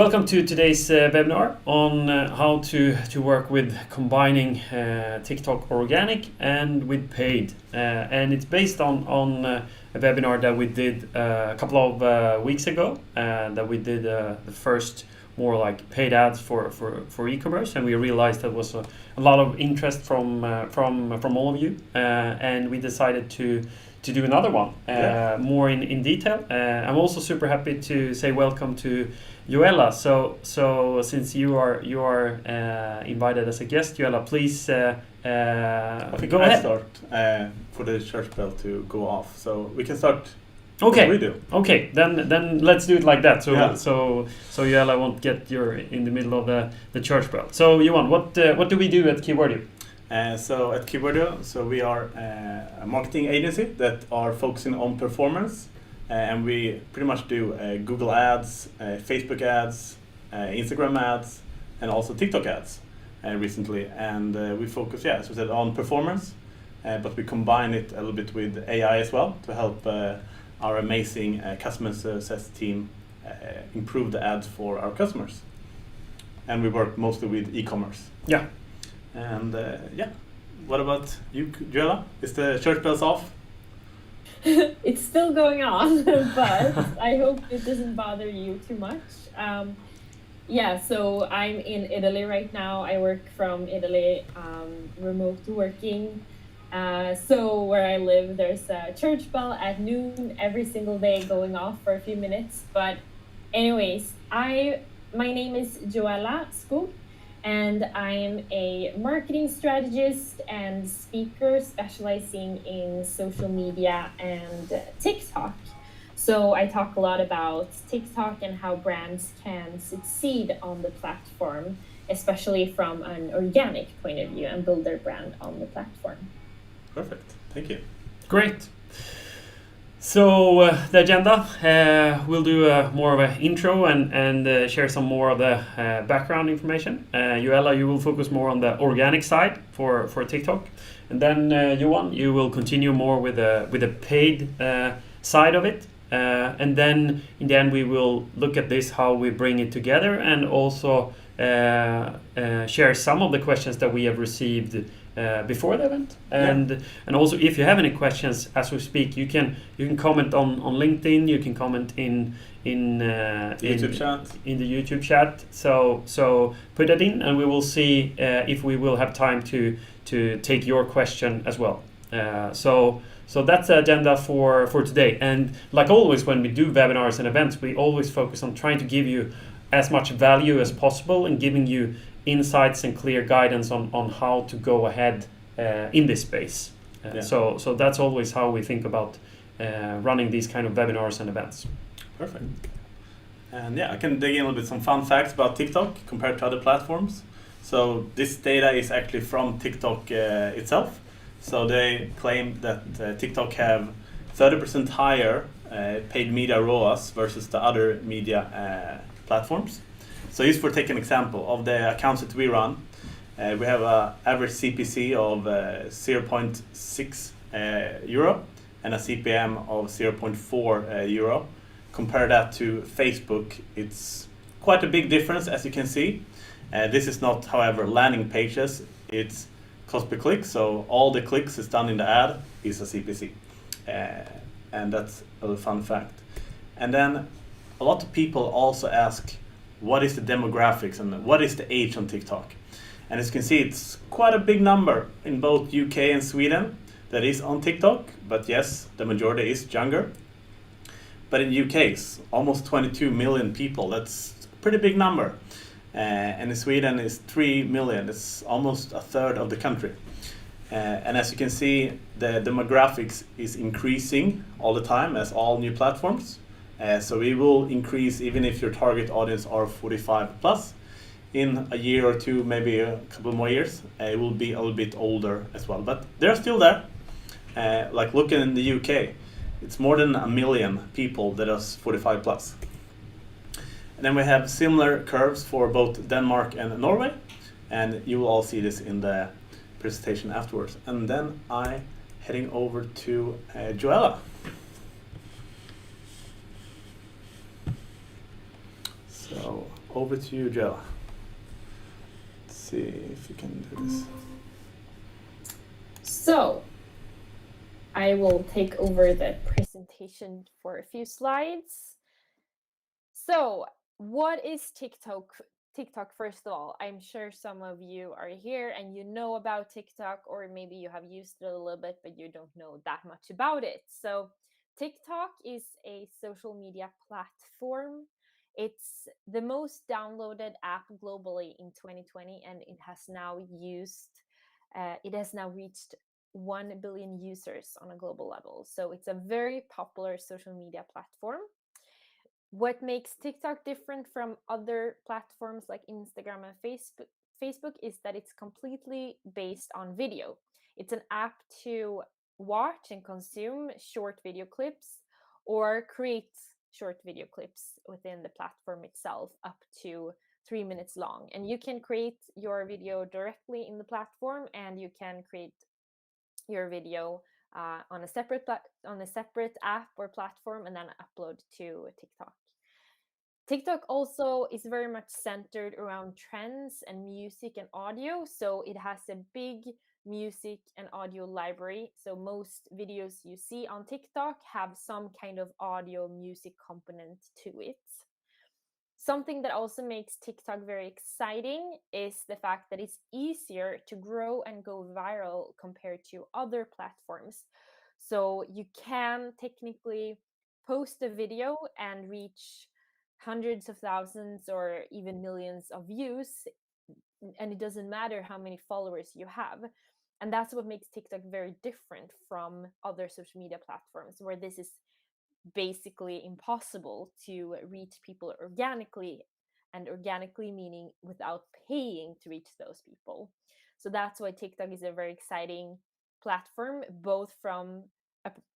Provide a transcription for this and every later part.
Welcome to today's webinar on how to work with combining TikTok organic and with paid. And it's based on a webinar that we did a couple of weeks ago, that we did the first more like paid ads for e-commerce, and we realized there was a lot of interest from all of you, and we decided to do another one more in detail. I'm also super happy to say welcome to Joella. So since you are invited as a guest, Joella, please go ahead. Start for the church bell to go off, so we can start. Okay. What we do. Okay. Then let's do it like that. So Joella won't get in the middle of the church bell. So Johan, what do we do at Keywordio? So at Keywordio, we are a marketing agency that are focusing on performance, and we pretty much do Google ads, Facebook ads, Instagram ads, and also TikTok ads recently. And we focus, as we said, on performance, but we combine it a little bit with AI as well to help our amazing customer success team improve the ads for our customers. And we work mostly with e-commerce. Yeah. And what about you, Joella? Is the church bells off? It's still going on, but I hope it doesn't bother you too much. So I'm in Italy right now. I work from Italy, remote working. So where I live, there's a church bell at noon every single day going off for a few minutes. But anyways, my name is Joella Skog, and I'm a marketing strategist and speaker specializing in social media and TikTok. So I talk a lot about TikTok and how brands can succeed on the platform, especially from an organic point of view, and build their brand on the platform. Perfect. Thank you. Great. So the agenda, we'll do more of an intro and share some more of the background information. Joella, you will focus more on the organic side for TikTok, and then Johan, you will continue more with the paid side of it. And then in the end, we will look at this, how we bring it together, and also share some of the questions that we have received before the event, and also if you have any questions as we speak, you can comment on LinkedIn. You can comment in YouTube chat. In the YouTube chat. So put that in, and we will see if we will have time to take your question as well. So that's the agenda for today. And like always, when we do webinars and events, we always focus on trying to give you as much value as possible and giving you insights and clear guidance on how to go ahead in this space. So that's always how we think about running these kind of webinars and events. Perfect. And I can dig in a little bit some fun facts about TikTok compared to other platforms. So this data is actually from TikTok itself. So they claim that TikTok have 30% higher paid media ROAS versus the other media platforms. So just for take an example of the accounts that we run, we have an average CPC of 0.6 euro and a CPM of 0.4 euro. Compare that to Facebook, it's quite a big difference, as you can see. This is not, however, landing pages, it's cost per click, so all the clicks is done in the ad is a CPC. And that's a fun fact. And then a lot of people also ask, what is the demographics and what is the age on TikTok? And as you can see, it's quite a big number in both UK and Sweden that is on TikTok, but yes, the majority is younger. But in UK, it's almost 22 million people. That's a pretty big number. And in Sweden, it's 3 million. It's almost a third of the country. And as you can see, the demographics is increasing all the time as all new platforms. So we will increase even if your target audience are 45 plus. In a year or two, maybe a couple more years, it will be a little bit older as well. But they're still there. Like looking in the UK, it's more than 1 million people that are 45 plus. And then we have similar curves for both Denmark and Norway. And you will all see this in the presentation afterwards. And then I'm heading over to Joella. So over to you, Jella. Let's see if you can do this. So I will take over the presentation for a few slides. So what is TikTok? TikTok, first of all, I'm sure some of you are here and you know about TikTok, or maybe you have used it a little bit, but you don't know that much about it. So TikTok is a social media platform. It's the most downloaded app globally in 2020, and it has now reached 1 billion users on a global level. So it's a very popular social media platform. What makes TikTok different from other platforms like Instagram and Facebook is that it's completely based on video. It's an app to watch and consume short video clips or create short video clips within the platform itself up to 3 minutes long. And you can create your video directly in the platform, and you can create your video on a separate app or platform and then upload to TikTok. TikTok also is very much centered around trends and music and audio. So it has a big music and audio library. So most videos you see on TikTok have some kind of audio music component to it. Something that also makes TikTok very exciting is the fact that it's easier to grow and go viral compared to other platforms. So you can technically post a video and reach hundreds of thousands or even millions of views, and it doesn't matter how many followers you have. And that's what makes TikTok very different from other social media platforms, where this is basically impossible to reach people organically, and organically meaning without paying to reach those people. So that's why TikTok is a very exciting platform, both from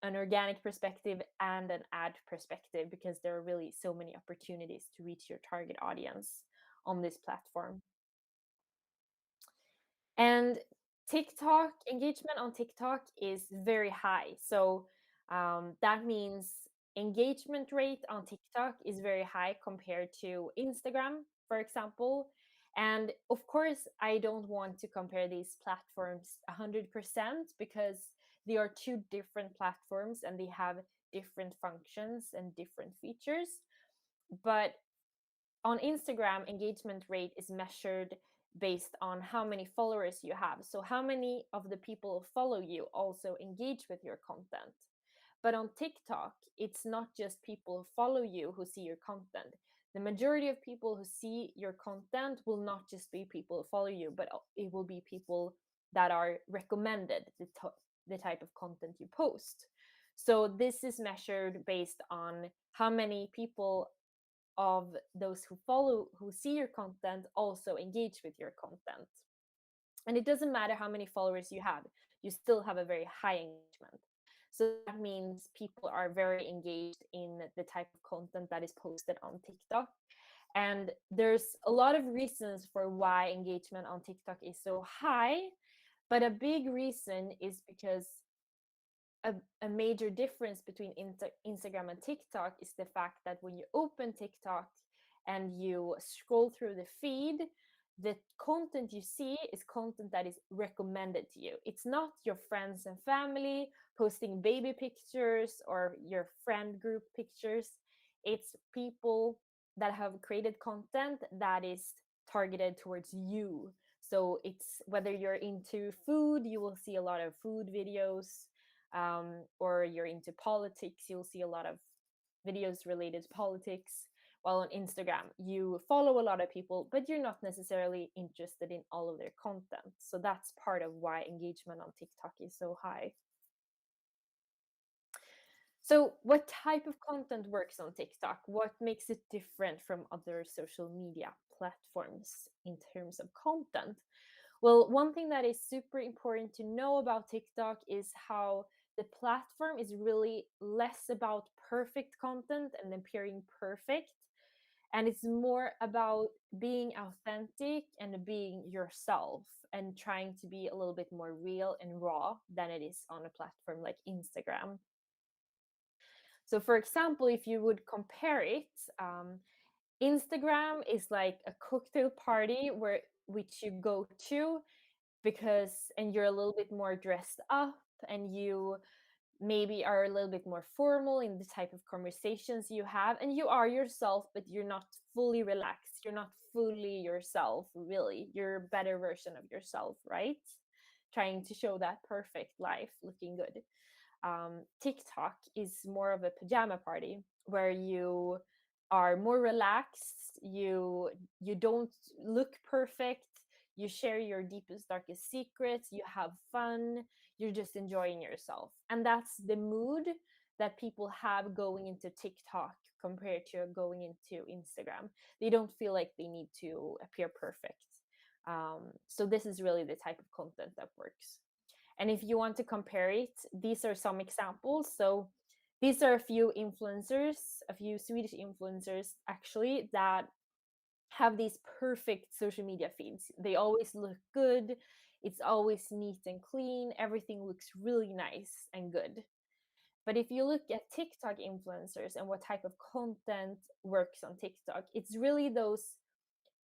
an organic perspective and an ad perspective, because there are really so many opportunities to reach your target audience on this platform. And TikTok engagement on TikTok is very high. So that means engagement rate on TikTok is very high compared to Instagram, for example. And of course, I don't want to compare these platforms 100% because they are two different platforms and they have different functions and different features. But on Instagram, engagement rate is measured based on how many followers you have. So, how many of the people who follow you also engage with your content. But on TikTok, it's not just people who follow you who see your content. The majority of people who see your content will not just be people who follow you, but it will be people that are recommended the type of content you post. So, this is measured based on how many people of those who see your content also engage with your content. And it doesn't matter how many followers you have, you still have a very high engagement. So that means people are very engaged in the type of content that is posted on TikTok. And there's a lot of reasons for why engagement on TikTok is so high, but a big reason is because a major difference between Instagram and TikTok is the fact that when you open TikTok and you scroll through the feed, the content you see is content that is recommended to you. It's not your friends and family posting baby pictures or your friend group pictures. It's people that have created content that is targeted towards you. So it's whether you're into food, you will see a lot of food videos, or you're into politics, you'll see a lot of videos related to politics. While on Instagram, you follow a lot of people, but you're not necessarily interested in all of their content. So that's part of why engagement on TikTok is so high. So, what type of content works on TikTok? What makes it different from other social media platforms in terms of content? Well, one thing that is super important to know about TikTok is how the platform is really less about perfect content and appearing perfect. And it's more about being authentic and being yourself and trying to be a little bit more real and raw than it is on a platform like Instagram. So, for example, if you would compare it, Instagram is like a cocktail party where which you go to because and you're a little bit more dressed up and you maybe are a little bit more formal in the type of conversations you have and you are yourself but you're not fully relaxed, you're not fully yourself, really you're a better version of yourself, right? Trying to show that perfect life looking good. TikTok is more of a pajama party where you are more relaxed, you don't look perfect, you share your deepest darkest secrets, you have fun, you're just enjoying yourself. And that's the mood that people have going into TikTok compared to going into Instagram. They don't feel like they need to appear perfect. So this is really the type of content that works. And if you want to compare it, these are some examples. So these are a few influencers, a few Swedish influencers actually, that have these perfect social media feeds. They always look good. It's always neat and clean. Everything looks really nice and good. But if you look at TikTok influencers and what type of content works on TikTok, it's really those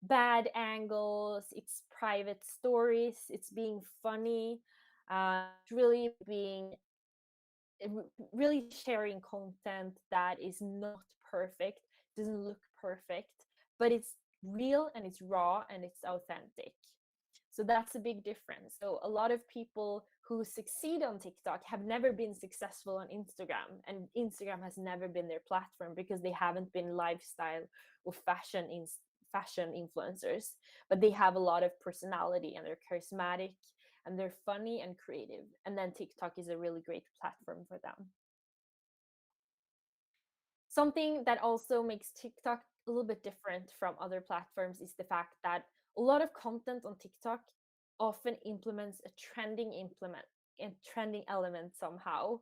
bad angles, it's private stories, it's being funny, it's really being really sharing content that is not perfect, doesn't look perfect, but it's real and it's raw and it's authentic. So that's a big difference. So a lot of people who succeed on TikTok have never been successful on Instagram, and Instagram has never been their platform because they haven't been lifestyle or fashion influencers, but they have a lot of personality and they're charismatic and they're funny and creative. And then TikTok is a really great platform for them. Something that also makes TikTok a little bit different from other platforms is the fact that a lot of content on TikTok often implements a trending element somehow.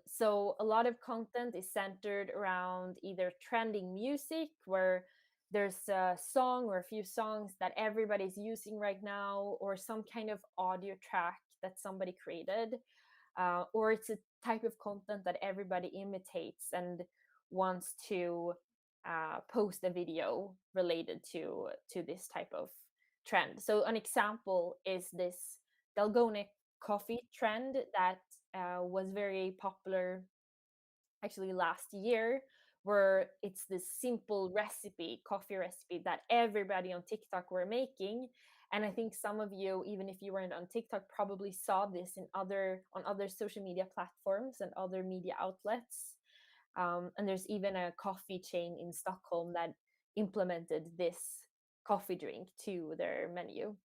So a lot of content is centered around either trending music, where there's a song or a few songs that everybody's using right now, or some kind of audio track that somebody created, or it's a type of content that everybody imitates and wants to post a video related to this type of trend. So an example is this Dalgona coffee trend that was very popular actually last year, where it's this simple recipe, coffee recipe that everybody on TikTok were making. And I think some of you, even if you weren't on TikTok, probably saw this in other social media platforms and other media outlets. And there's even a coffee chain in Stockholm that implemented this coffee drink to their menu.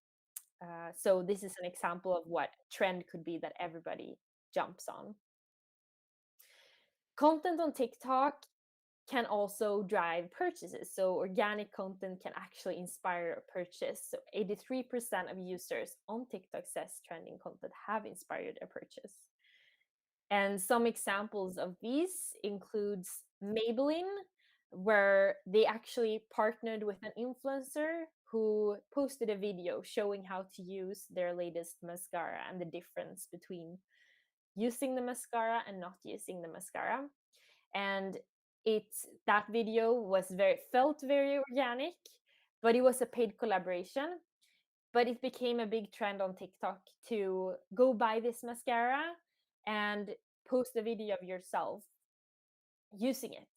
So this is an example of what trend could be that everybody jumps on. Content on TikTok can also drive purchases. So organic content can actually inspire a purchase. So 83% of users on TikTok says trending content have inspired a purchase. And some examples of these includes Maybelline, where they actually partnered with an influencer who posted a video showing how to use their latest mascara and the difference between using the mascara and not using the mascara. And that video was felt very organic, but it was a paid collaboration. But it became a big trend on TikTok to go buy this mascara and post a video of yourself using it.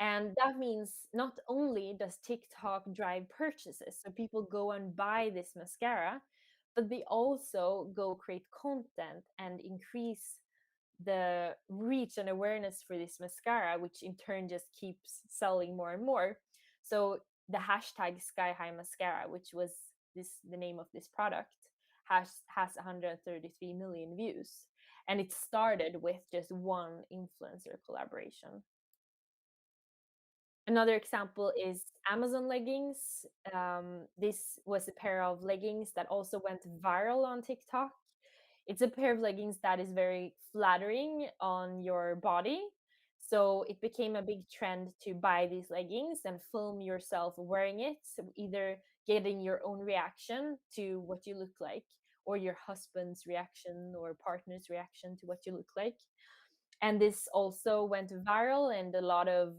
And that means not only does TikTok drive purchases, so people go and buy this mascara, but they also go create content and increase the reach and awareness for this mascara, which in turn just keeps selling more and more. So the hashtag Sky High Mascara, which was the name of this product, has 133 million views, and it started with just one influencer collaboration. Another example is Amazon leggings. This was a pair of leggings that also went viral on TikTok. It's a pair of leggings that is very flattering on your body. So it became a big trend to buy these leggings and film yourself wearing it, so either getting your own reaction to what you look like, or your husband's reaction or partner's reaction to what you look like. And this also went viral, and a lot of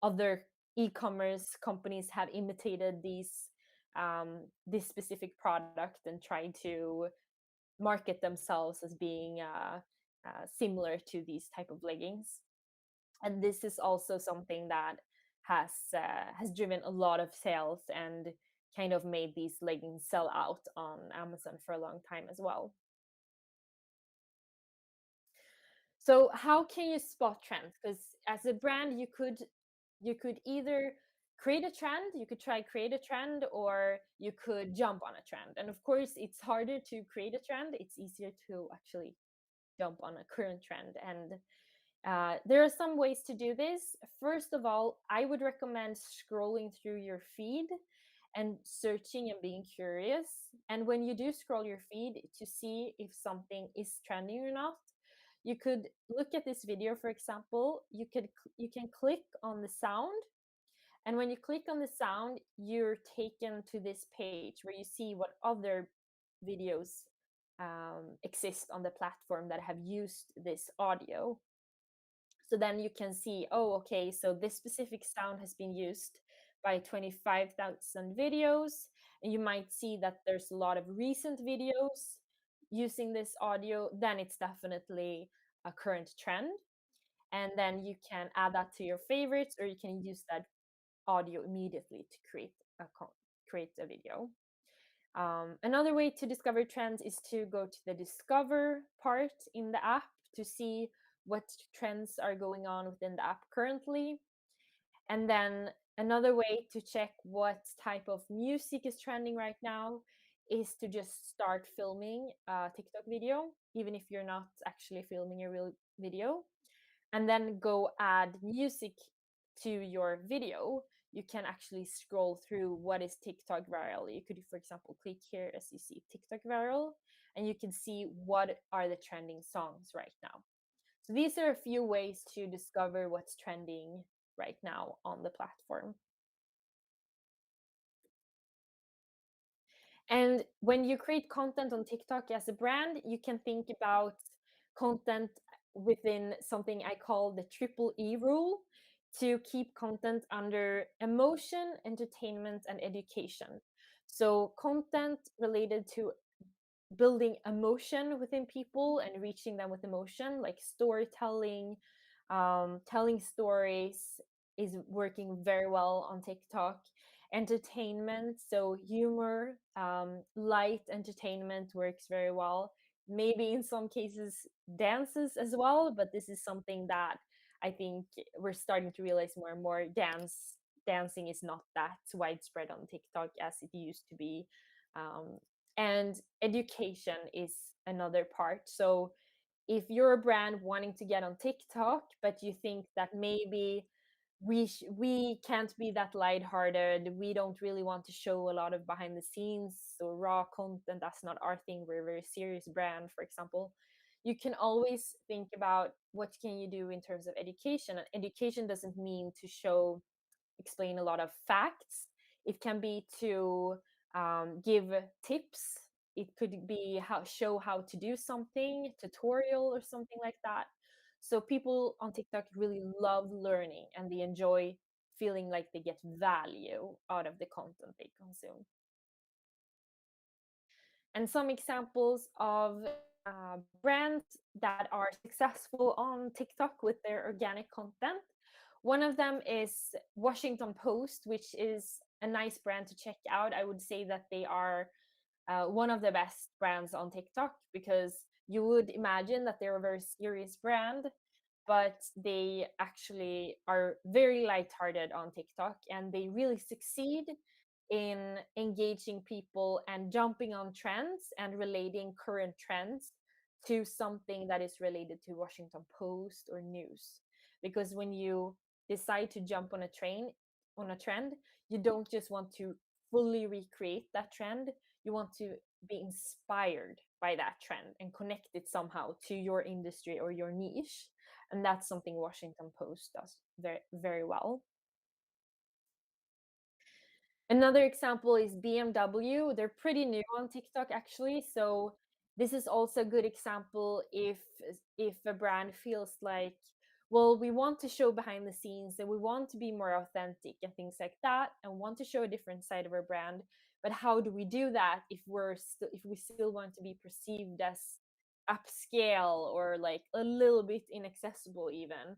other e-commerce companies have imitated this specific product and tried to market themselves as being similar to these type of leggings. And this is also something that has driven a lot of sales and kind of made these leggings sell out on Amazon for a long time as well. So how can you spot trends? Because as a brand, you could either create a trend, you could try create a trend, or you could jump on a trend. And of course, it's harder to create a trend. It's easier to actually jump on a current trend. And there are some ways to do this. First of all, I would recommend scrolling through your feed and searching and being curious. And when you do scroll your feed to see if something is trending or not, you could look at this video, for example. You can click on the sound, and when you click on the sound, you're taken to this page where you see what other videos exist on the platform that have used this audio. So then you can see, oh, okay, so this specific sound has been used by 25,000 videos. And you might see that there's a lot of recent videos using this audio. Then it's definitely a current trend. And then you can add that to your favorites, or you can use that audio immediately to create a video. Another way to discover trends is to go to the discover part in the app to see what trends are going on within the app currently. And then another way to check what type of music is trending right now is to just start filming a TikTok video, even if you're not actually filming a real video, and then go add music to your video. You can actually scroll through what is TikTok viral. You could, for example, click here as you see TikTok viral, and you can see what are the trending songs right now. So these are a few ways to discover what's trending right now on the platform. And when you create content on TikTok as a brand, you can think about content within something I call the triple E rule, to keep content under emotion, entertainment, and education. So, content related to building emotion within people and reaching them with emotion, like storytelling, telling stories, is working very well on TikTok. Entertainment, so humor, light entertainment works very well. Maybe in some cases, dances as well, but this is something that I think we're starting to realize more and more. Dancing is not that widespread on TikTok as it used to be. Um, and education is another part. So if you're a brand wanting to get on TikTok, but you think that maybe we can't be that lighthearted, we don't really want to show a lot of behind the scenes or raw content, that's not our thing, we're a very serious brand, for example, you can always think about what can you do in terms of education. And education doesn't mean to explain a lot of facts. It can be to give tips. It could be show how to do something, tutorial or something like that. So people on TikTok really love learning, and they enjoy feeling like they get value out of the content they consume. And some examples of brands that are successful on TikTok with their organic content. One of them is Washington Post, which is a nice brand to check out. I would say that they are one of the best brands on TikTok, because you would imagine that they're a very serious brand, but they actually are very lighthearted on TikTok, and they really succeed in engaging people and jumping on trends and relating current trends to something that is related to Washington Post or news. Because when you decide to jump on a trend, you don't just want to fully recreate that trend, you want to be inspired by that trend and connect it somehow to your industry or your niche. And that's something Washington Post does very, very well. Another example is BMW. They're pretty new on TikTok actually. So this is also a good example if a brand feels like well, we want to show behind the scenes and we want to be more authentic and things like that, and want to show a different side of our brand. But how do we do that if if we still want to be perceived as upscale or like a little bit inaccessible even?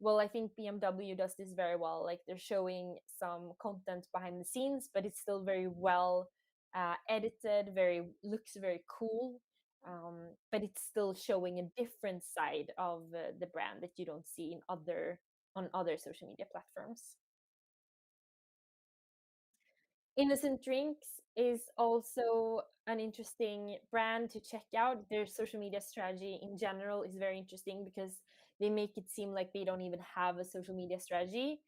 Well, I think BMW does this very well. Like they're showing some content behind the scenes, but it's still very well edited, very looks very cool. But it's still showing a different side of the brand that you don't see in other social media platforms. Innocent Drinks is also an interesting brand to check out. Their social media strategy in general is very interesting because they make it seem like they don't even have a social media strategy.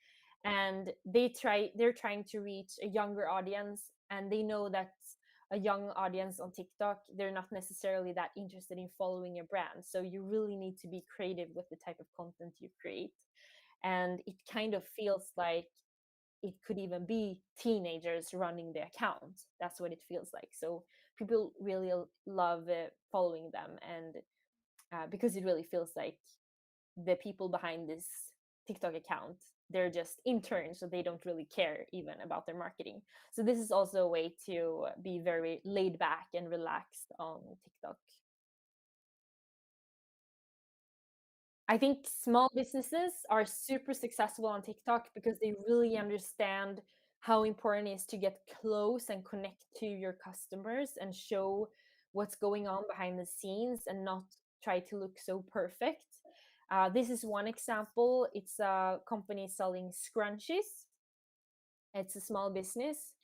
And they're trying to reach a younger audience, and they know that a young audience on TikTok, they're not necessarily that interested in following your brand. So you really need to be creative with the type of content you create. And it kind of feels like it could even be teenagers running the account. That's what it feels like. So people really love following them, and because it really feels like the people behind this TikTok account, they're just interns, so they don't really care even about their marketing. So this is also a way to be very laid back and relaxed on TikTok. I think small businesses are super successful on TikTok because they really understand how important it is to get close and connect to your customers and show what's going on behind the scenes and not try to look so perfect. This is one example. It's a company selling scrunchies. It's a small business,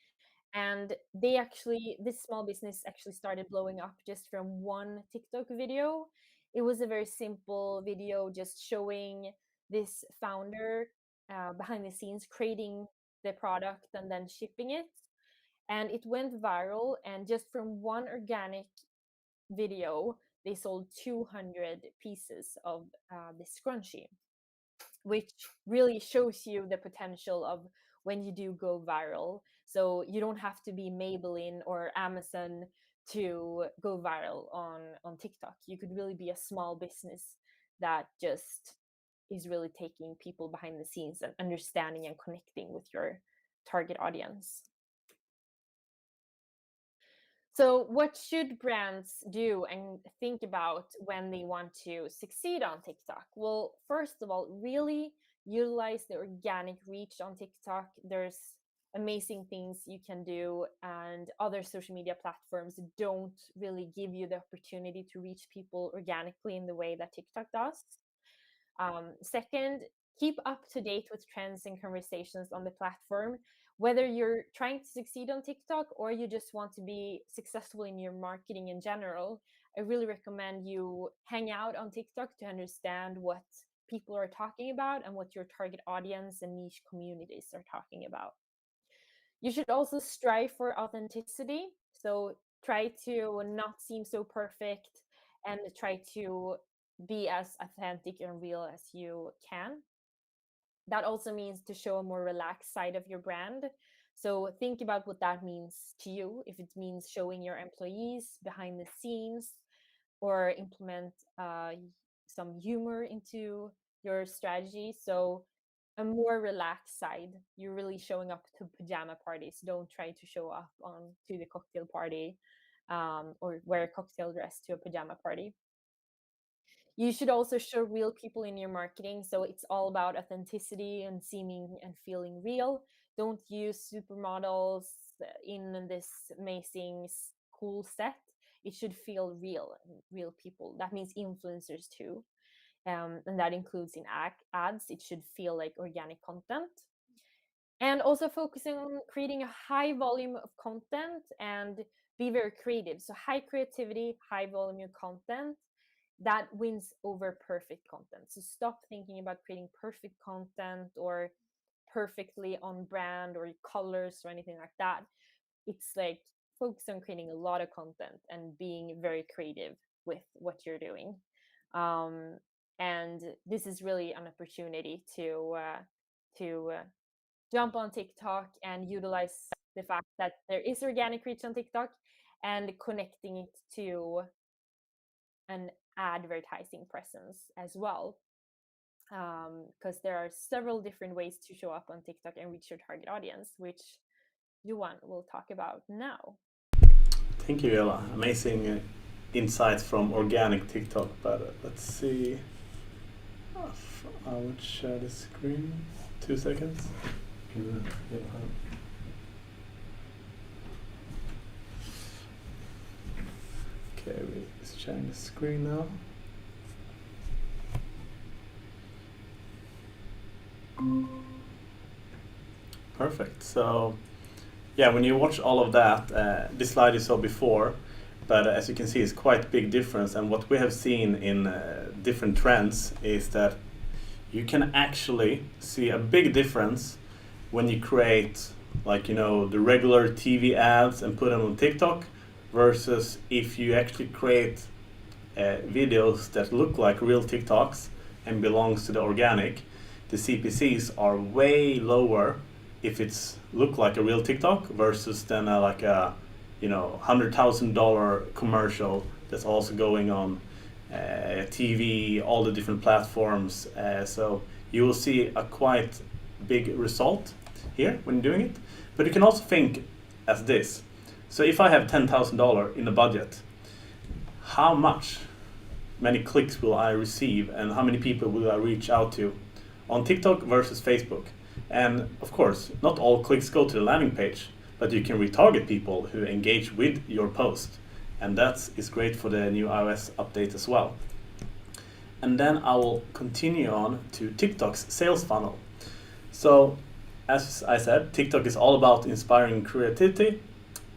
and this small business actually started blowing up just from one TikTok video. It was a very simple video just showing this founder behind the scenes creating the product and then shipping it, and it went viral, and just from one organic video they sold 200 pieces of the scrunchie, which really shows you the potential of when you do go viral. So you don't have to be Maybelline or Amazon to go viral on TikTok. You could really be a small business that just is really taking people behind the scenes and understanding and connecting with your target audience. So, what should brands do and think about when they want to succeed on TikTok? Well, first of all, really utilize the organic reach on TikTok. There's amazing things you can do, and other social media platforms don't really give you the opportunity to reach people organically in the way that TikTok does. Second, keep up to date with trends and conversations on the platform. Whether you're trying to succeed on TikTok or you just want to be successful in your marketing in general, I really recommend you hang out on TikTok to understand what people are talking about and what your target audience and niche communities are talking about. You should also strive for authenticity. So try to not seem so perfect and try to be as authentic and real as you can. That also means to show a more relaxed side of your brand. So think about what that means to you. If it means showing your employees behind the scenes or implement some humor into your strategy. So a more relaxed side. You're really showing up to pajama parties. Don't try to show up on to the cocktail party or wear a cocktail dress to a pajama party. You should also show real people in your marketing. So it's all about authenticity and seeming and feeling real. Don't use supermodels in this amazing, cool set. It should feel real, real people. That means influencers too. And that includes in ads. It should feel like organic content. And also focusing on creating a high volume of content and be very creative. So high creativity, high volume of content that wins over perfect content. So stop thinking about creating perfect content or perfectly on brand or colors or anything like that. It's like focus on creating a lot of content and being very creative with what you're doing. Um, and this is really an opportunity to jump on TikTok and utilize the fact that there is organic reach on TikTok and connecting it to an advertising presence as well. because there are several different ways to show up on TikTok and reach your target audience, which Johan will talk about now. Thank you, Ella. Amazing insights from organic TikTok. But let's see. I would share the screen. 2 seconds. Okay, we're sharing the screen now. Perfect. So, yeah, when you watch all of that, this slide you saw before, but as you can see, it's quite big difference. And what we have seen in different trends is that you can actually see a big difference when you create, like, the regular TV ads and put them on TikTok versus if you actually create videos that look like real TikToks and belongs to the organic. The CPCs are way lower if it's look like a real TikTok versus then like a $100,000 commercial that's also going on TV, all the different platforms. So you will see a quite big result here when doing it. But you can also think as this. So if I have $10,000 in the budget, how many clicks will I receive and how many people will I reach out to on TikTok versus Facebook? And of course, not all clicks go to the landing page, but you can retarget people who engage with your post. And that is great for the new iOS update as well. And then I will continue on to TikTok's sales funnel. So as I said, TikTok is all about inspiring creativity,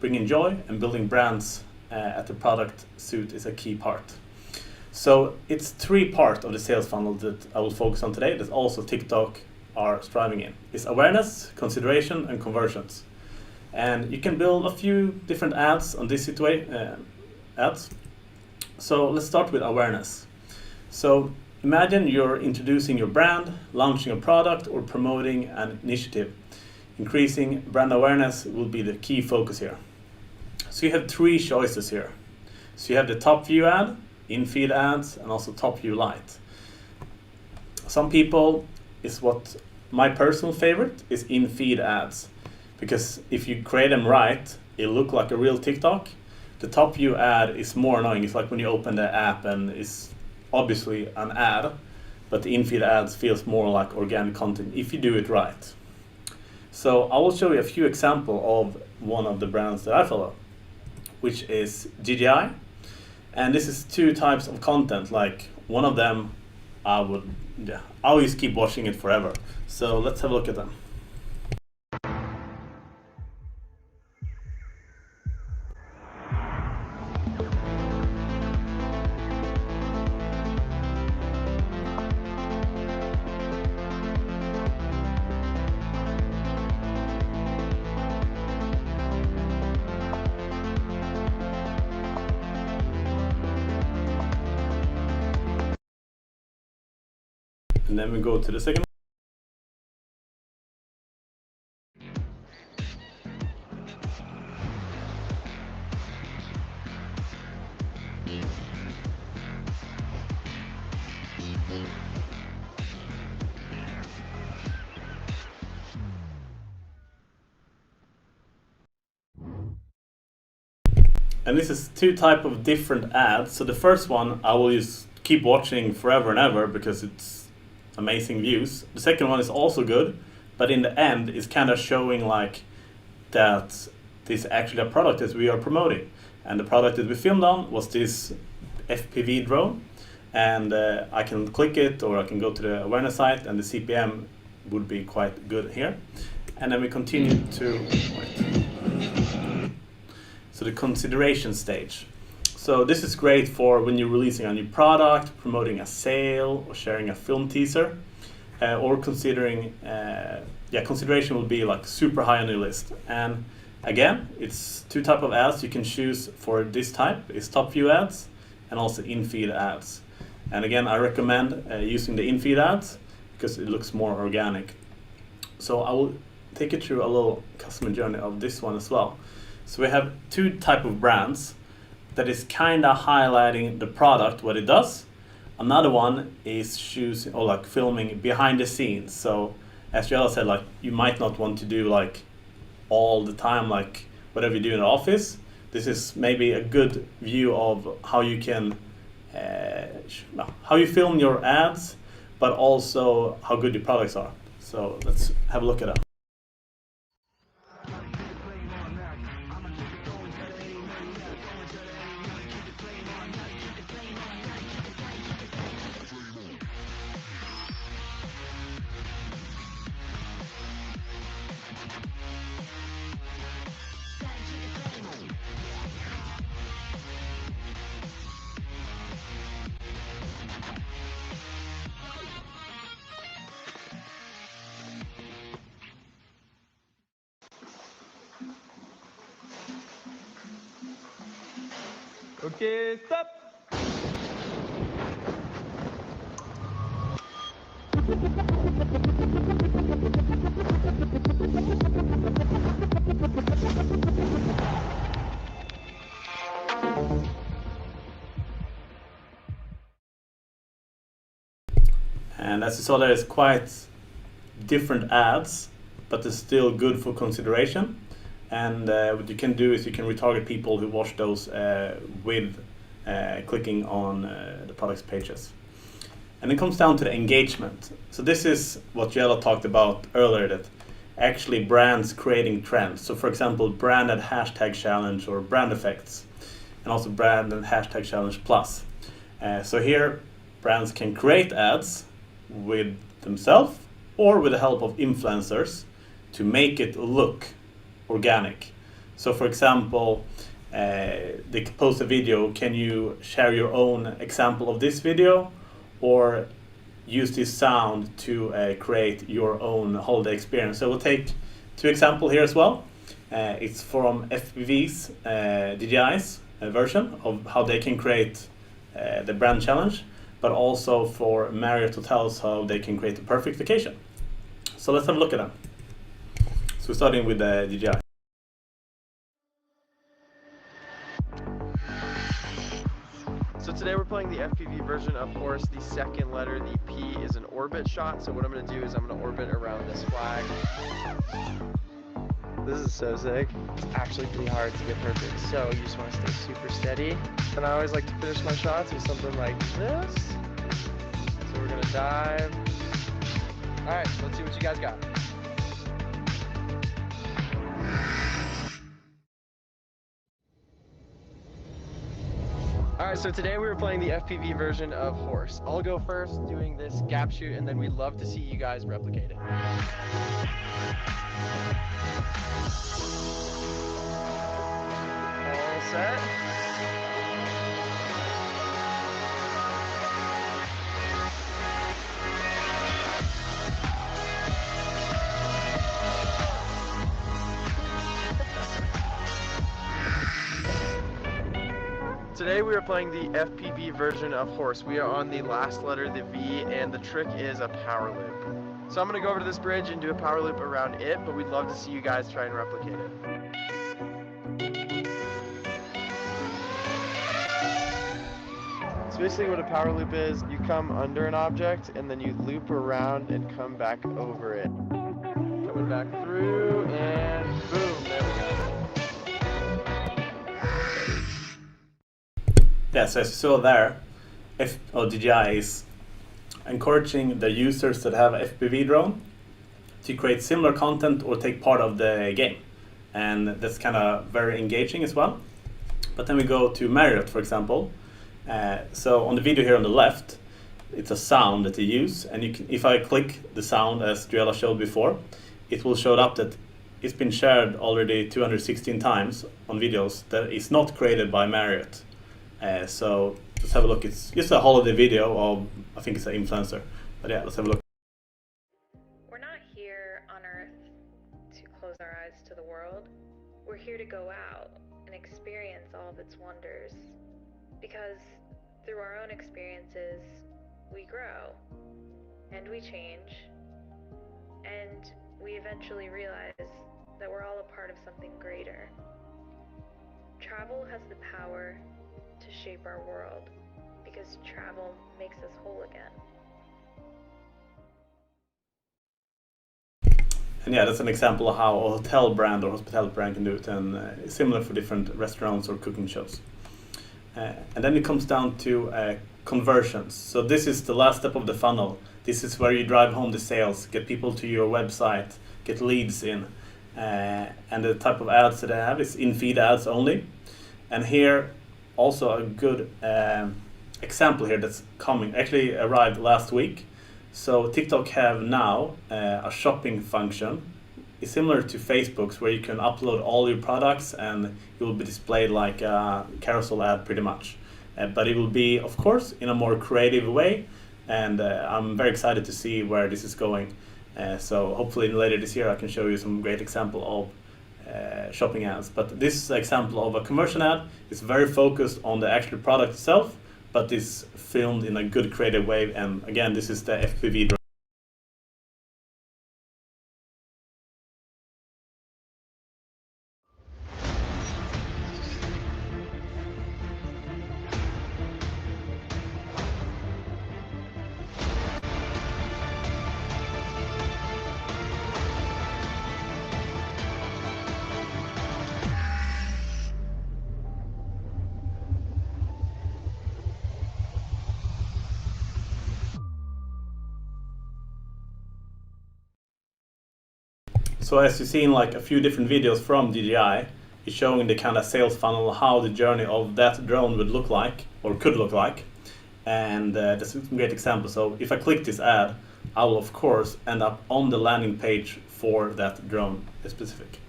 bringing joy, and building brands at the product suit is a key part. So it's 3 parts of the sales funnel that I will focus on today that also TikTok are striving in. It's awareness, consideration, and conversions. And you can build a few different ads on this ads. So let's start with awareness. So imagine you're introducing your brand, launching a product, or promoting an initiative. Increasing brand awareness will be the key focus here. So you have 3 choices here. So you have the top view ad, in-feed ads, and also top view light. Some people, is what my personal favorite is in-feed ads, because if you create them right, it look like a real TikTok. The top view ad is more annoying. It's like when you open the app and it's obviously an ad, but the in-feed ads feels more like organic content if you do it right. So I will show you a few examples of one of the brands that I follow, which is GGI. And this is 2 types of content. Like one of them, I always keep watching it forever. So let's have a look at them. And then we go to the second. And this is 2 types of different ads. So the first one I will just keep watching forever and ever because it's amazing views. The second one is also good, but in the end it's kind of showing like that this is actually a product that we are promoting. And the product that we filmed on was this FPV drone. And I can click it or I can go to the awareness site and the CPM would be quite good here. And then we continue to, so the consideration stage. So this is great for when you're releasing a new product, promoting a sale, or sharing a film teaser, or considering, consideration will be like super high on your list. And again, it's 2 types of ads you can choose for this type. It's top view ads and also in-feed ads. And again, I recommend using the in-feed ads because it looks more organic. So I will take you through a little customer journey of this one as well. So we have 2 types of brands that is kind of highlighting the product, what it does, Another one is choosing or like filming behind the scenes. So as Joella said, like you might not want to do like all the time, like whatever you do in the office. This is maybe a good view of how you can how you film your ads, but also how good your products are. So let's have a look at that. Okay, stop. And as you saw, there is quite different ads, but they're still good for consideration. And what you can do is you can retarget people who watch those with clicking on the products pages. And it comes down to the engagement. So this is what Joella talked about earlier, that actually brands creating trends. So for example, branded hashtag challenge or brand effects, and also branded hashtag challenge plus. So here brands can create ads with themselves or with the help of influencers to make it look organic. So for example, they post a video, can you share your own example of this video, or use this sound to create your own holiday experience. So we'll take two examples here as well. It's from FPV's DJI's version of how they can create the brand challenge, but also for Marriott Hotels how they can create a perfect vacation. So let's have a look at them. So we're starting with the DJI. So today we're playing the FPV version of Horse. The second letter, the P, is an orbit shot. So what I'm going to do is I'm going to orbit around this flag. This is so sick. It's actually pretty hard to get perfect, so you just want to stay super steady. And I always like to finish my shots with something like this. So we're going to dive. Alright, let's see what you guys got. Alright, so today we were playing the FPV version of Horse. I'll go first doing this gap shoot, and then we'd love to see you guys replicate it. All set. Today we are playing the FPV version of Horse. We are on the last letter, the V, and the trick is a power loop. So I'm going to go over to this bridge and do a power loop around it, but we'd love to see you guys try and replicate it. So basically what a power loop is, you come under an object and then you loop around and come back over it. Coming back through and boom, there we go. Yeah, so as you saw there, DJI is encouraging the users that have a FPV drone to create similar content or take part of the game. And that's kind of very engaging as well. But then we go to Marriott, for example. So on the video here on the left, it's a sound that they use. And you can, if I click the sound as Joella showed before, it will show up that it's been shared already 216 times on videos that is not created by Marriott. So let's have a look. It's just a holiday video of, I think it's an influencer. But yeah, let's have a look. We're not here on Earth to close our eyes to the world. We're here to go out and experience all of its wonders. Because through our own experiences, we grow and we change, and we eventually realize that we're all a part of something greater. Travel has the power to shape our world, because travel makes us whole again. And yeah, that's an example of how a hotel brand or hospitality brand can do it, and similar for different restaurants or cooking shows. And then it comes down to conversions. So this is the last step of the funnel. This is where you drive home the sales, get people to your website, get leads in. And the type of ads that I have is in-feed ads only. And here, also a good example here that's coming, actually arrived last week. So TikTok have now a shopping function. It's similar to Facebook's, where you can upload all your products and it will be displayed like a carousel ad pretty much. But it will be, of course, in a more creative way. And I'm very excited to see where this is going. So hopefully later this year I can show you some great example of shopping ads. But this example of a conversion ad is very focused on the actual product itself, but is filmed in a good creative way. And again, this is the FPV drone. So as you've seen like a few different videos from DJI, it's showing the kind of sales funnel, how the journey of that drone would look like, or could look like. And that's a great example. So if I click this ad, I will of course end up on the landing page for that drone specific.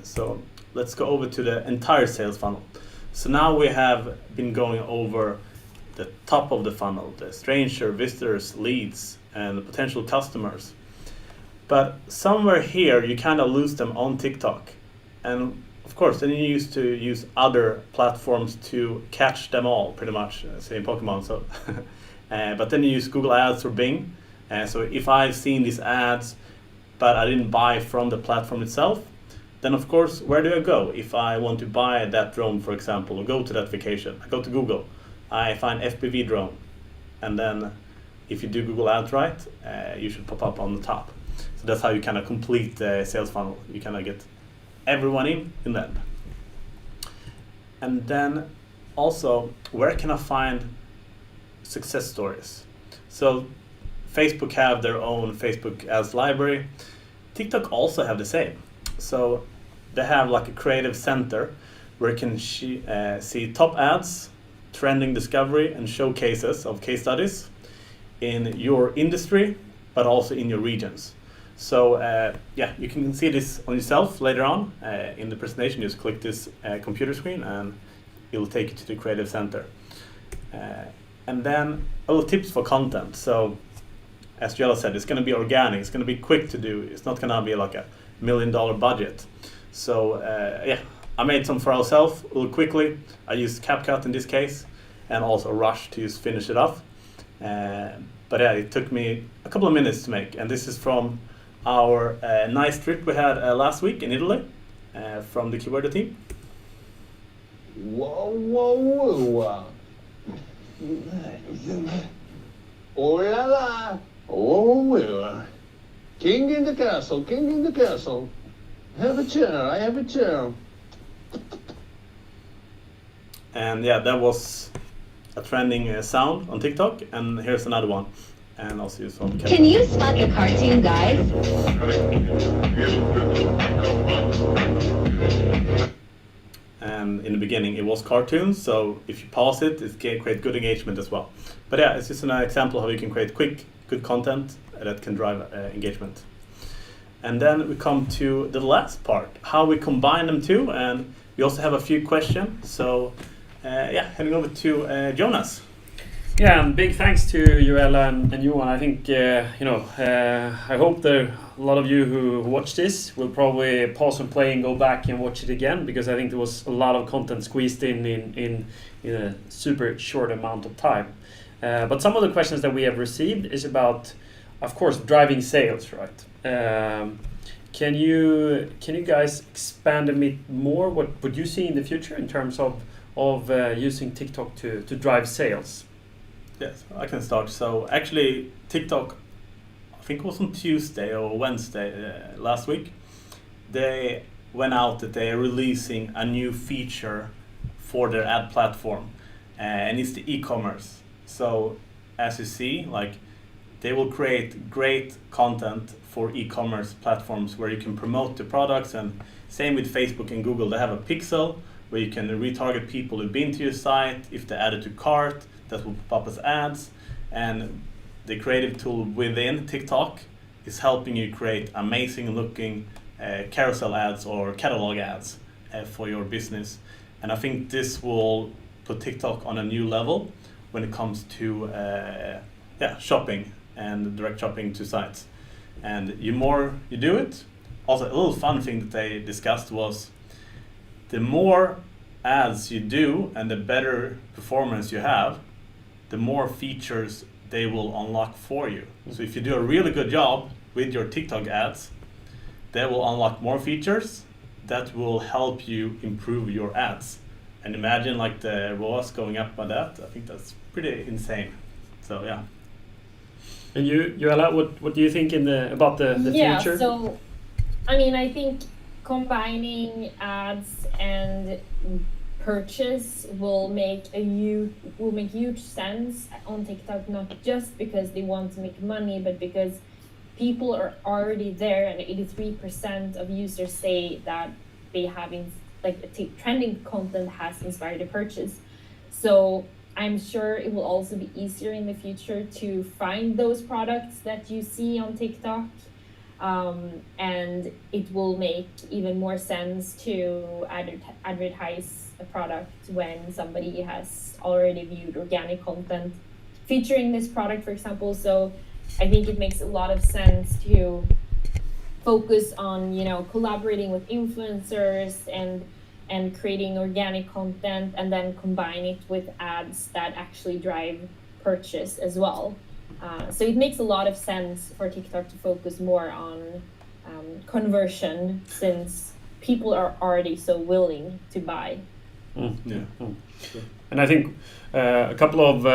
So let's go over to the entire sales funnel. So now we have been going over the top of the funnel, the stranger, visitors, leads, and potential customers. But somewhere here, you kind of lose them on TikTok. And of course, then you used to use other platforms to catch them all, pretty much, say in Pokemon. So, but then you use Google Ads or Bing. So if I've seen these ads, but I didn't buy from the platform itself, then of course, where do I go? If I want to buy that drone, for example, or go to that vacation, I go to Google. I find FPV drone. And then if you do Google Ads right, you should pop up on the top. So that's how you kind of complete the sales funnel. You kind of get everyone in the end. And then also, where can I find success stories? So Facebook have their own Facebook ads library. TikTok also have the same. So they have like a creative center where you can see top ads, trending discovery, and showcases of case studies in your industry, but also in your regions. So yeah, you can see this on yourself later on in the presentation. Just click this computer screen and it will take you to the creative center. And then a little tips for content. So as Jella said, it's going to be organic. It's going to be quick to do. It's not going to be like a $1 million budget. So yeah, I made some for ourselves a little quickly. I used CapCut in this case, and also Rush to just finish it off. But yeah, it took me a couple of minutes to make. And this is from our nice trip we had last week in Italy from the Keyworder team. Whoa, whoa, whoa. Oh la la. Oh, whoa. King in the castle, king in the castle. Have a chair, I have a chair. And yeah, that was a trending sound on TikTok. And here's another one. And also use some. Can you spot the cartoon, guys? And in the beginning it was cartoons, so if you pause it, it can create good engagement as well. But yeah, it's just an example of how you can create quick, good content that can drive engagement. And then we come to the last part, how we combine them two, and we also have a few questions. So yeah, heading over to Jonas. Yeah, and big thanks to Joella and Johan. I think, I hope that a lot of you who watch this will probably pause and play and go back and watch it again, because I think there was a lot of content squeezed in a super short amount of time. But some of the questions that we have received is about, of course, driving sales, right? Can you guys expand a bit more what you see in the future in terms of of using TikTok to drive sales? Yes, I can start. So actually, TikTok, I think it was on Tuesday or Wednesday last week, they went out that they are releasing a new feature for their ad platform, and it's the eCommerce. So as you see, like, they will create great content for e-commerce platforms where you can promote the products, and same with Facebook and Google. They have a pixel where you can retarget people who've been to your site. If they add it to cart, that will pop up as ads. And the creative tool within TikTok is helping you create amazing looking carousel ads or catalog ads for your business. And I think this will put TikTok on a new level when it comes to shopping and direct shopping to sites. And the more you do it, also a little fun thing that they discussed was the more ads you do and the better performance you have, the more features they will unlock for you. So if you do a really good job with your TikTok ads, they will unlock more features that will help you improve your ads. And imagine like the ROAS going up by that. I think that's pretty insane. So yeah. And you Joella, what do you think about the future? Yeah, so I mean, I think combining ads and purchase will make huge sense on TikTok, not just because they want to make money, but because people are already there, and 83% of users say that they having trending content has inspired a purchase. So I'm sure it will also be easier in the future to find those products that you see on TikTok. And it will make even more sense to advertise a product when somebody has already viewed organic content featuring this product, for example. So I think it makes a lot of sense to focus on, collaborating with influencers and creating organic content, and then combine it with ads that actually drive purchase as well. So it makes a lot of sense for TikTok to focus more on conversion, since people are already so willing to buy. And I think a couple of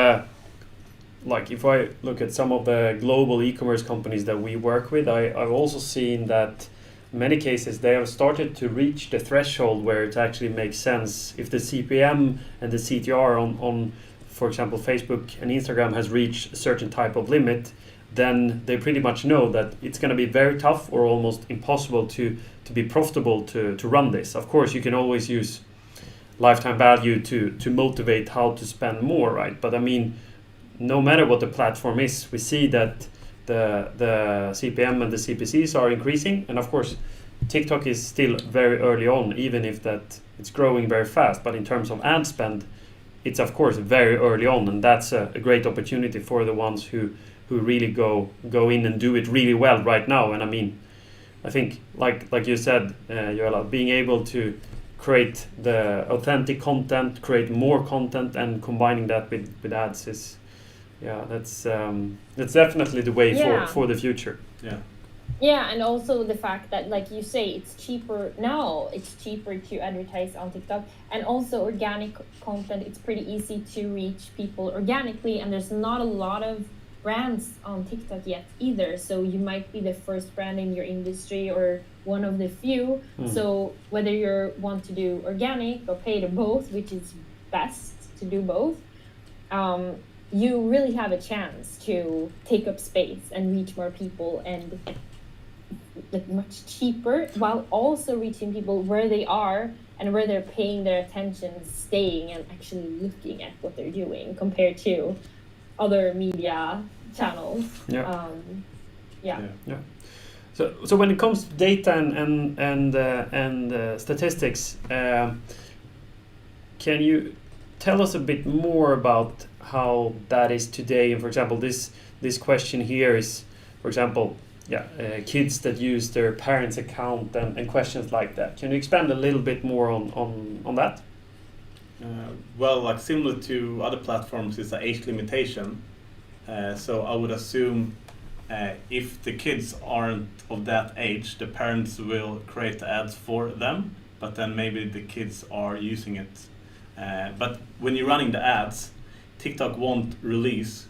if I look at some of the global e-commerce companies that we work with, I've also seen that in many cases they have started to reach the threshold where it actually makes sense. If the CPM and the CTR on for example, Facebook and Instagram has reached a certain type of limit, then they pretty much know that it's going to be very tough or almost impossible to be profitable to run this. Of course, you can always use lifetime value to motivate how to spend more, right? But I mean, no matter what the platform is, we see that the CPM and the CPCs are increasing. And of course, TikTok is still very early on, even if that it's growing very fast. But in terms of ad spend, it's of course very early on, and that's a great opportunity for the ones who really go in and do it really well right now. And I mean, I think like you said, Joella, being able to create the authentic content, create more content, and combining that with ads is, that's definitely the way for the future. Yeah, and also the fact that, like you say, it's cheaper to advertise on TikTok, and also organic content. It's pretty easy to reach people organically, and there's not a lot of brands on TikTok yet either. So you might be the first brand in your industry or one of the few. So whether you want to do organic or paid or both, which is best to do both, you really have a chance to take up space and reach more people, and much cheaper, while also reaching people where they are and where they're paying their attention, staying and actually looking at what they're doing, compared to other media channels. So when it comes to data and statistics, can you tell us a bit more about how that is today? And for example, this question here is, for example, kids that use their parents' account and questions like that. Can you expand a little bit more on that? Well, similar to other platforms, it's an age limitation. So I would assume if the kids aren't of that age, the parents will create the ads for them, but then maybe the kids are using it But when you're running the ads, TikTok won't release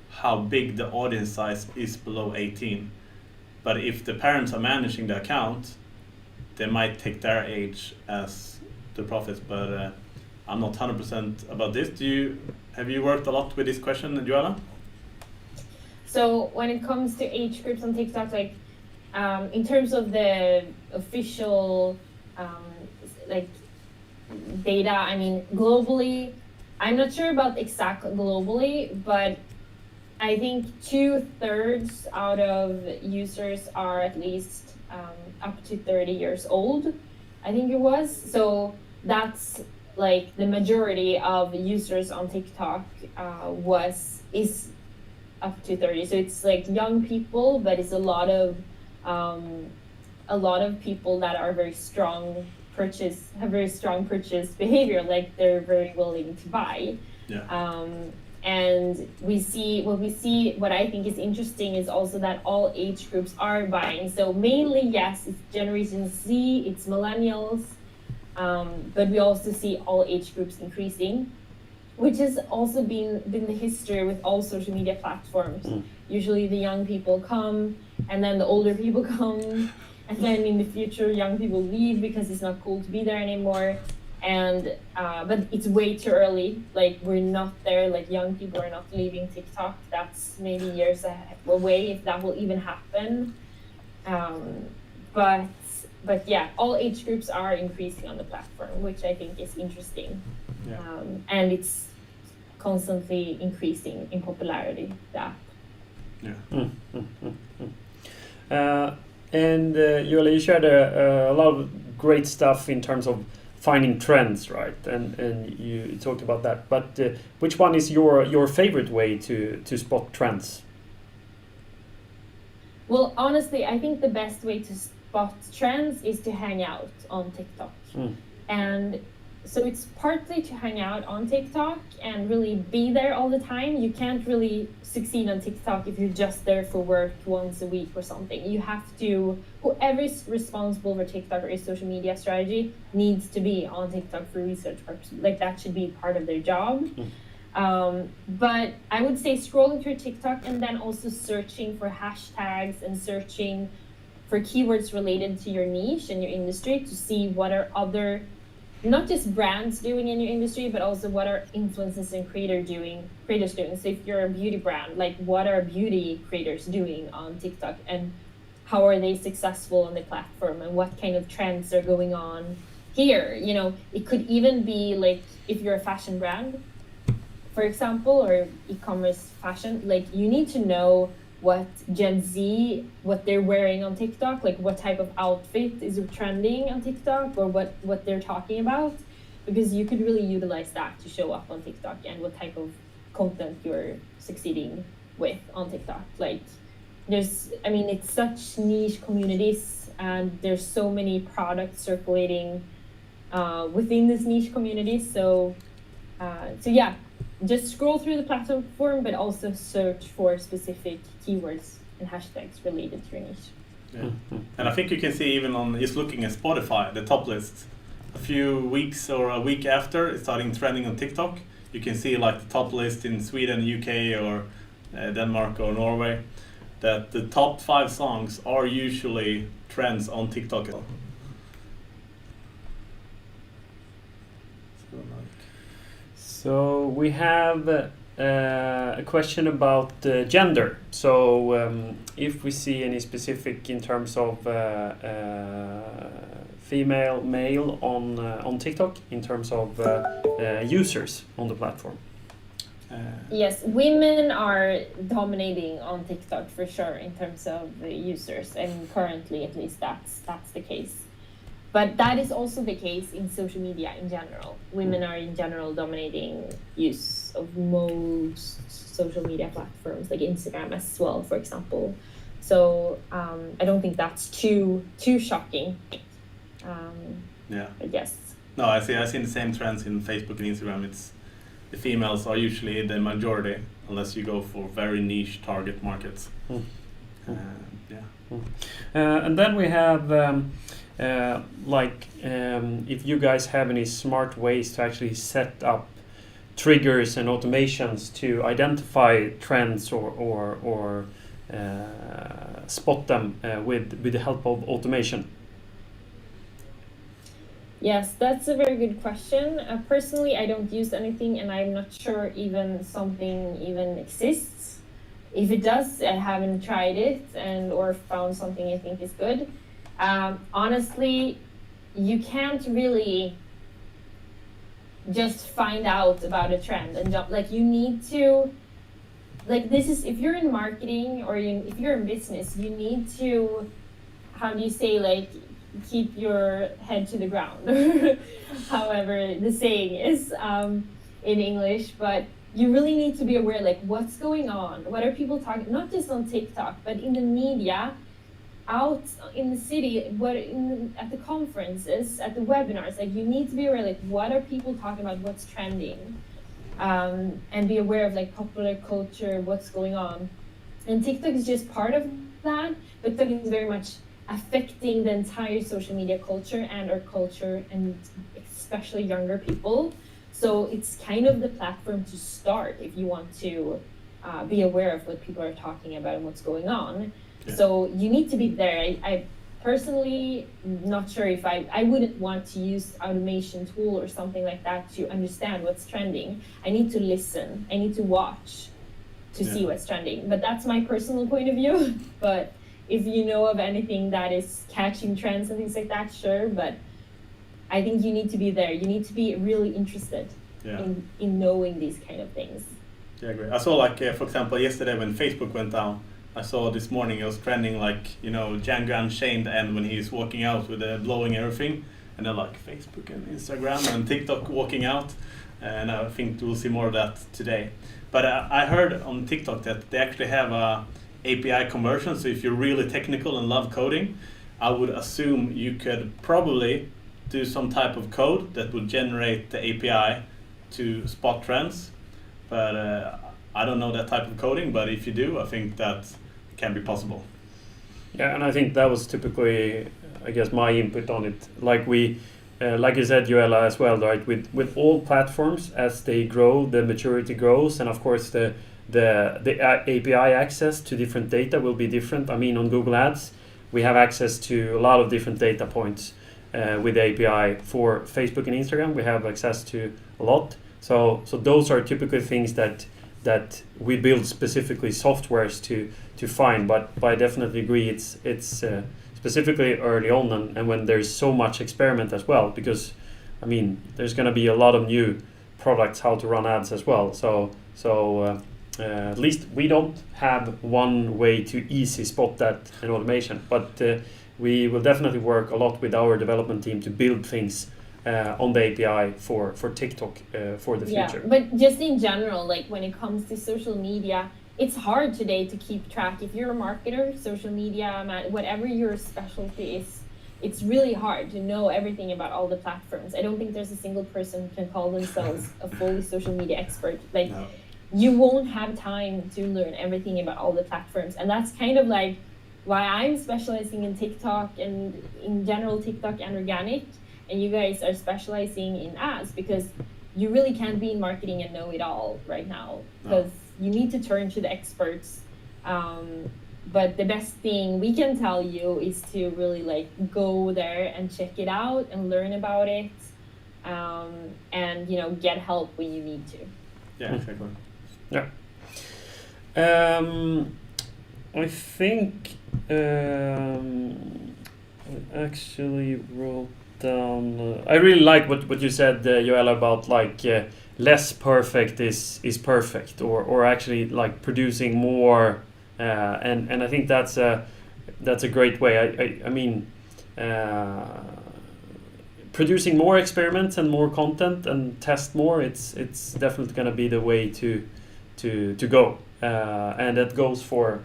how big the audience size is below 18. But if the parents are managing the account, they might take their age as the profits. But I'm not 100% about this. Have you worked a lot with this question, Joanna? So when it comes to age groups on TikTok, like in terms of the official like data, I mean globally, I'm not sure about exact globally, but I think 2/3 out of users are at least up to 30 years old, I think it was. So that's like the majority of users on TikTok is up to 30. So it's like young people, but it's a lot of people that are have very strong purchase behavior, like they're very willing to buy. Yeah. And what I think is interesting is also that all age groups are buying. So mainly, yes, it's Generation Z, it's millennials, but we also see all age groups increasing, which has also been the history with all social media platforms. Usually the young people come, and then the older people come, and then in the future young people leave because it's not cool to be there anymore. And but it's way too early. Like we're not there. Like young people are not leaving TikTok. That's maybe years away if that will even happen. But yeah, all age groups are increasing on the platform, which I think is interesting. Yeah. And it's constantly increasing in popularity, the app. Yeah. And you shared a lot of great stuff in terms of finding trends, right? And you talked about that. But which one is your favorite way to spot trends? Well, honestly, I think the best way to spot trends is to hang out on TikTok. And so it's partly to hang out on TikTok and really be there all the time. You can't really succeed on TikTok if you're just there for work once a week or something. You have to, whoever is responsible for TikTok or social media strategy needs to be on TikTok for research purposes. Like that should be part of their job. But I would say scrolling through TikTok and then also searching for hashtags and searching for keywords related to your niche and your industry to see what are other, not just brands doing in your industry, but also what are influencers and creators doing. So if you're a beauty brand, like what are beauty creators doing on TikTok and how are they successful on the platform and what kind of trends are going on here? You know, it could even be like if you're a fashion brand, for example, or e-commerce fashion, like you need to know what Gen Z, what they're wearing on TikTok, like what type of outfit is trending on TikTok or what they're talking about, because you could really utilize that to show up on TikTok and what type of content you're succeeding with on TikTok. Like it's such niche communities and there's so many products circulating within this niche community. So yeah, just scroll through the platform, but also search for specific keywords and hashtags related to your niche. Yeah. And I think you can see even on just looking at Spotify, the top list, a few weeks or a week after it's starting trending on TikTok, you can see like the top list in Sweden, UK, or Denmark or Norway, that the top 5 songs are usually trends on TikTok. So we have a question about gender. So if we see any specific in terms of female, male on TikTok in terms of users on the platform. Yes, women are dominating on TikTok for sure in terms of users, and currently at least that's the case. But that is also the case in social media in general. Women are in general dominating use of most social media platforms, like Instagram as well, for example. So I don't think that's too shocking. Yeah. I guess. No, I see the same trends in Facebook and Instagram. It's the females are usually the majority, unless you go for very niche target markets. And then we have if you guys have any smart ways to actually set up triggers and automations to identify trends or spot them with the help of automation. Yes, that's a very good question. Personally, I don't use anything, and I'm not sure even something even exists. If it does, I haven't tried it or found something I think is good. Honestly, you can't really just find out about a trend and jump. Like, you need to, like, this is, if you're in marketing or if you're in business, you need to, how do you say, like, keep your head to the ground, however the saying is in English. But you really need to be aware, like, what's going on, what are people talking, not just on TikTok, but in the media, out in the city, at the conferences, at the webinars. Like, you need to be aware, like, what are people talking about, what's trending, and be aware of, like, popular culture, what's going on. And TikTok is just part of that, but TikTok is very much affecting the entire social media culture and our culture, and especially younger people. So it's kind of the platform to start if you want to be aware of what people are talking about and what's going on. Yeah. So you need to be there. I personally not sure if I wouldn't want to use automation tool or something like that to understand what's trending. I need to listen. I need to watch to see what's trending. But that's my personal point of view. But if you know of anything that is catching trends and things like that, sure. But I think you need to be there. You need to be really interested in knowing these kind of things. Yeah, I agree. I saw, like, for example, yesterday when Facebook went down, I saw this morning it was trending, like, Django Unchained, and when he's walking out with blowing everything, and then, like, Facebook and Instagram and TikTok walking out, and I think we'll see more of that today. But I heard on TikTok that they actually have a API conversion, so if you're really technical and love coding, I would assume you could probably do some type of code that would generate the API to spot trends. But I don't know that type of coding, but if you do, I think that can be possible. Yeah, and I think that was typically, I guess, my input on it. Like like you said, Joella, as well, right? With all platforms, as they grow, the maturity grows, and of course the API access to different data will be different. I mean, on Google Ads, we have access to a lot of different data points with the API. For Facebook and Instagram, we have access to a lot. So those are typically things that we build specifically softwares to find. But I definitely agree, it's specifically early on and when there's so much experiment as well, because I mean there's going to be a lot of new products how to run ads as well. So at least we don't have one way to easy spot that in automation, but we will definitely work a lot with our development team to build things on the API for TikTok for the future. Yeah, but just in general, like when it comes to social media, it's hard today to keep track. If you're a marketer, social media, whatever your specialty is, it's really hard to know everything about all the platforms. I don't think there's a single person who can call themselves a fully social media expert. Like, no. You won't have time to learn everything about all the platforms. And that's kind of like why I'm specializing in TikTok and in general TikTok and organic, and you guys are specializing in ads, because you really can't be in marketing and know it all right now, because you need to turn to the experts. But the best thing we can tell you is to really like go there and check it out and learn about it, and get help when you need to. Yeah, exactly. Yeah. I think I actually wrote down. I really like what you said, Joella, about like less perfect is perfect, or actually like producing more, and I think that's a great way. I mean, producing more experiments and more content and test more. It's definitely going to be the way to go, and that goes for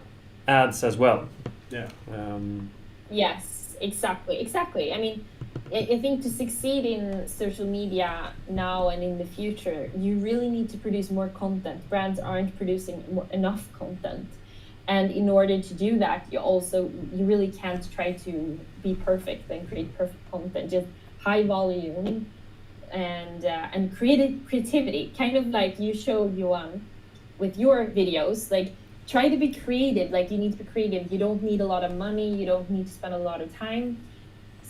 ads as well. Yeah. Yes, exactly. I mean, I think to succeed in social media now and in the future, you really need to produce more content. Brands aren't producing enough content, And in order to do that, you really can't try to be perfect and create perfect content. Just high volume and creativity, kind of like you showed, Johan, with your videos. Like, try to be creative. Like, you need to be creative. You don't need a lot of money. You don't need to spend a lot of time.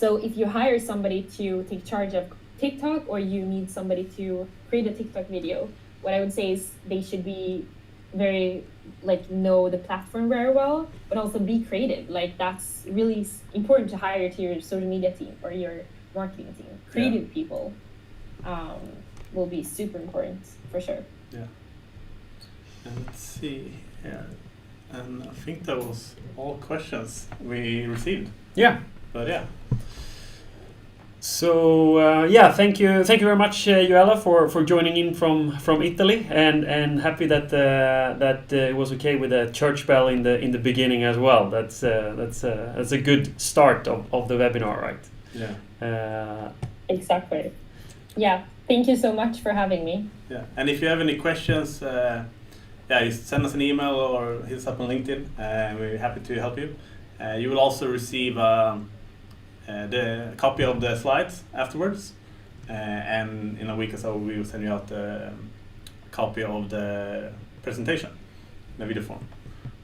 So if you hire somebody to take charge of TikTok, or you need somebody to create a TikTok video, what I would say is they should be very, like, know the platform very well, but also be creative. Like, that's really important to hire to your social media team or your marketing team. Creative people will be super important for sure. Yeah. And let's see here. And I think that was all questions we received. Yeah. But yeah. So thank you very much, Joella, for joining in from Italy, and happy that it was okay with a church bell in the beginning as well. That's a good start of the webinar, right? Yeah. Exactly. Yeah. Thank you so much for having me. Yeah. And if you have any questions, just send us an email or hit us up on LinkedIn. We're happy to help you. You will also receive the copy of the slides afterwards, and in a week or so we will send you out the copy of the presentation, the video form.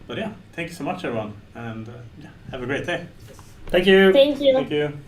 But yeah, thank you so much, everyone, and have a great day. Thank you. Thank you. Thank you.